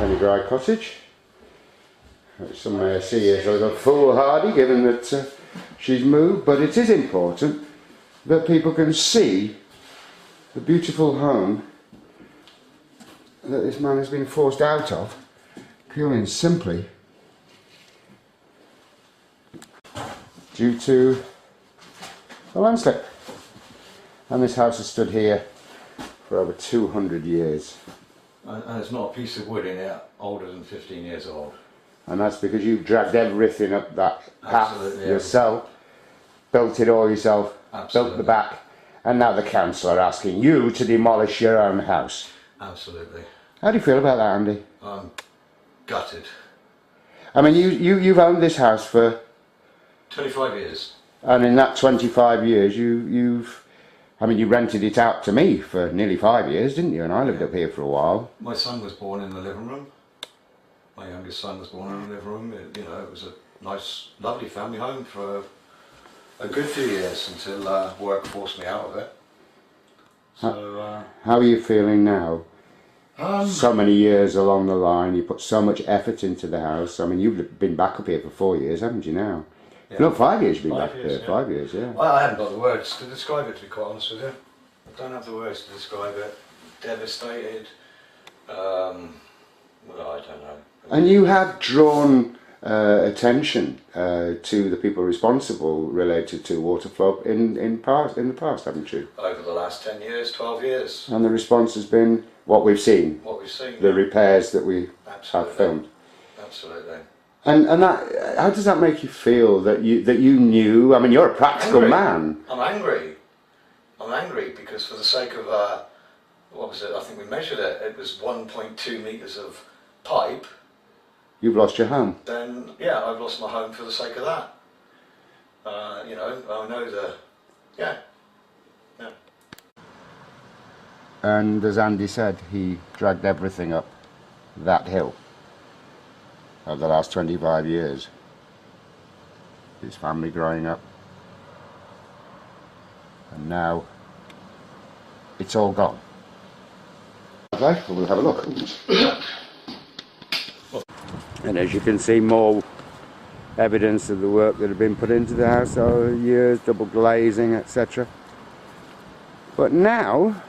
Penygraig cottage. Some may see as a little foolhardy given that she's moved, but it is important that people can see the beautiful home that this man has been forced out of purely and simply due to the landslip. And this house has stood here for over 200 years. And there's not a piece of wood in it older than 15 years old. And that's because you've dragged everything up that path Absolutely, yourself, built it all yourself, Absolutely. built the back, and now the council are asking you to demolish your own house. Absolutely. How do you feel about that, Andy? I'm gutted. I mean, you've owned this house for 25 years. And in that 25 years, you rented it out to me for nearly 5 years, didn't you? And I lived up here for a while. My son was born in the living room. My youngest son was born in the living room. It was a nice, lovely family home for a good few years until work forced me out of it. So, how are you feeling now? So many years along the line, you put so much effort into the house. I mean, you've been back up here for 4 years, haven't you now? Yeah. No, 5 years you've been 5 back years, here. yeah. 5 years, yeah. Well, I haven't got the words to describe it, to be quite honest with you. I don't have the words to describe it. Devastated. Well, I don't know. And you have drawn attention to the people responsible related to water flow in the past, haven't you? Over the last 10 years, 12 years. And the response has been what we've seen. What we've seen. The repairs that we have filmed. Absolutely. And that, how does that make you feel that you knew? I mean, you're a practical man. I'm angry. I'm angry because for the sake of what was it? I think we measured it. It was 1.2 meters of pipe. You've lost your home. Then yeah, I've lost my home for the sake of that. I know yeah. And as Andy said, he dragged everything up that hill over the last 25 years. His family growing up. And now it's all gone. Okay, we'll have a look. And as you can see, more evidence of the work that had been put into the house over years, double glazing, etc. But now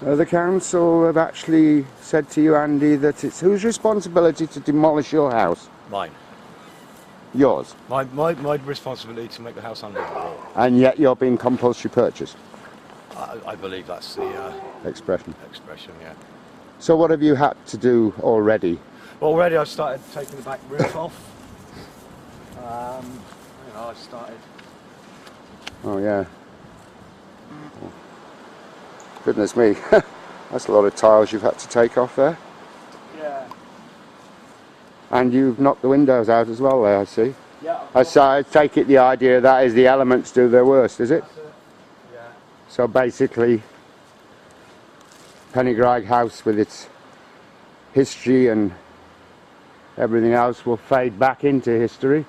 the council have actually said to you, Andy, that it's whose responsibility to demolish your house? Mine. Yours. My responsibility to make the house unlivable. And yet you're being compulsory purchased. I believe that's the expression. Yeah. So what have you had to do already? Well, already I've started taking the back roof off. I started. Oh yeah. Oh. Goodness me, that's a lot of tiles you've had to take off there. Yeah. And you've knocked the windows out as well there, I see. Yeah. I take it the idea of that is the elements do their worst, is it? That's it. Yeah. So basically, Penygraig House with its history and everything else will fade back into history,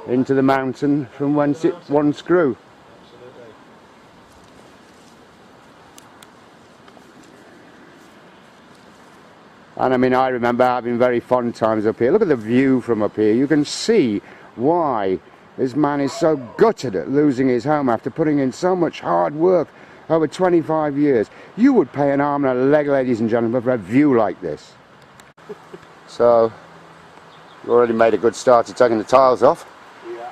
into the mountain from whence it once grew. Absolutely. And I mean, I remember having very fond times up here. Look at the view from up here. You can see why this man is so gutted at losing his home after putting in so much hard work over 25 years. You would pay an arm and a leg, ladies and gentlemen, for a view like this. So, you already made a good start to taking the tiles off. Yeah.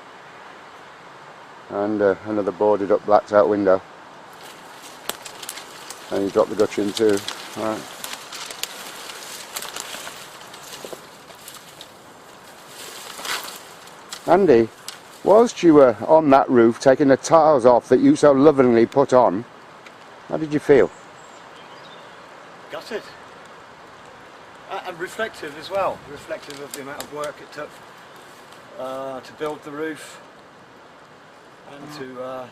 And another boarded up blacked out window. And you dropped the gutting too. All right. Andy, whilst you were on that roof taking the tiles off that you so lovingly put on, how did you feel? Gutted. And reflective as well. Reflective of the amount of work it took to build the roof and to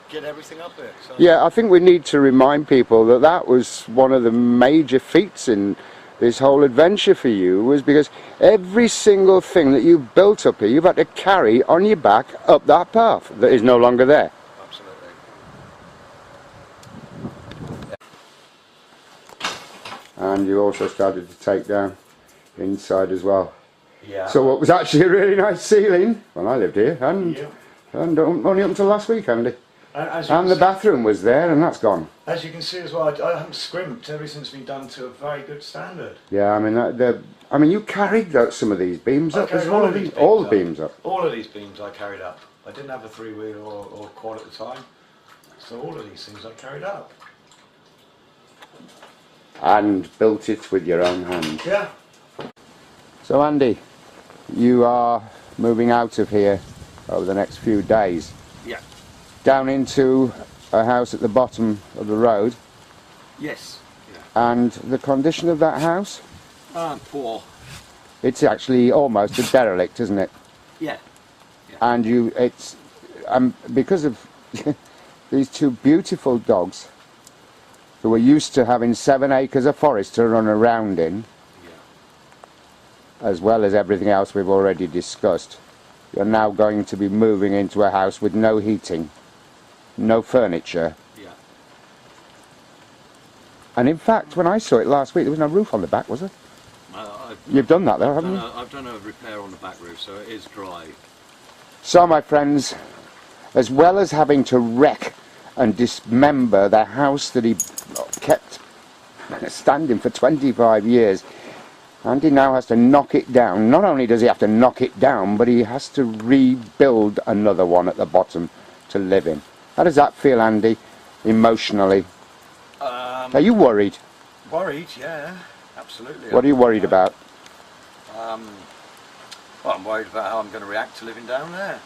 get everything up there. So. Yeah, I think we need to remind people that that was one of the major feats in this whole adventure for you, was because every single thing that you've built up here, you've had to carry on your back up that path that is no longer there. Absolutely. and you also started to take down inside as well. Yeah. So what was actually a really nice ceiling when I lived here, and, Yeah. and only up until last week, Andy. As you And can the see- bathroom was there, and that's gone. As you can see as well, I haven't scrimped. Everything's been done to a very good standard. Yeah, I mean, you carried some of these beams I up as carried well. all of these All the beams beams up. All of these beams I carried up. I didn't have a three-wheel or quad at the time, so all of these things I carried up. And built it with your own hands. Yeah. So Andy, you are moving out of here over the next few days. Yeah. Down into a house at the bottom of the road. Yes. Yeah. And the condition of that house? Poor. It's actually almost a derelict, isn't it? Yeah. And it's because of these two beautiful dogs who were used to having 7 acres of forest to run around in, as well as everything else we've already discussed. You're now going to be moving into a house with no heating, no furniture. Yeah. And in fact, when I saw it last week, there was no roof on the back, was there? You've done that though, haven't you? I've done a repair on the back roof, so it is dry. So, my friends, as well as having to wreck and dismember the house that he kept standing for 25 years, Andy now has to knock it down. Not only does he have to knock it down, but he has to rebuild another one at the bottom to live in. How does that feel, Andy, emotionally? Are you worried? Worried, yeah, absolutely. What are you worried about? Well, I'm worried about how I'm going to react to living down there.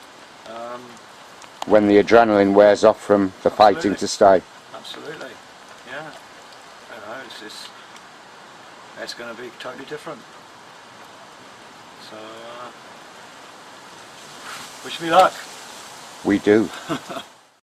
When the adrenaline wears off from the fighting to stay. Absolutely, yeah. You know, it's going to be totally different. So, wish me luck. We do.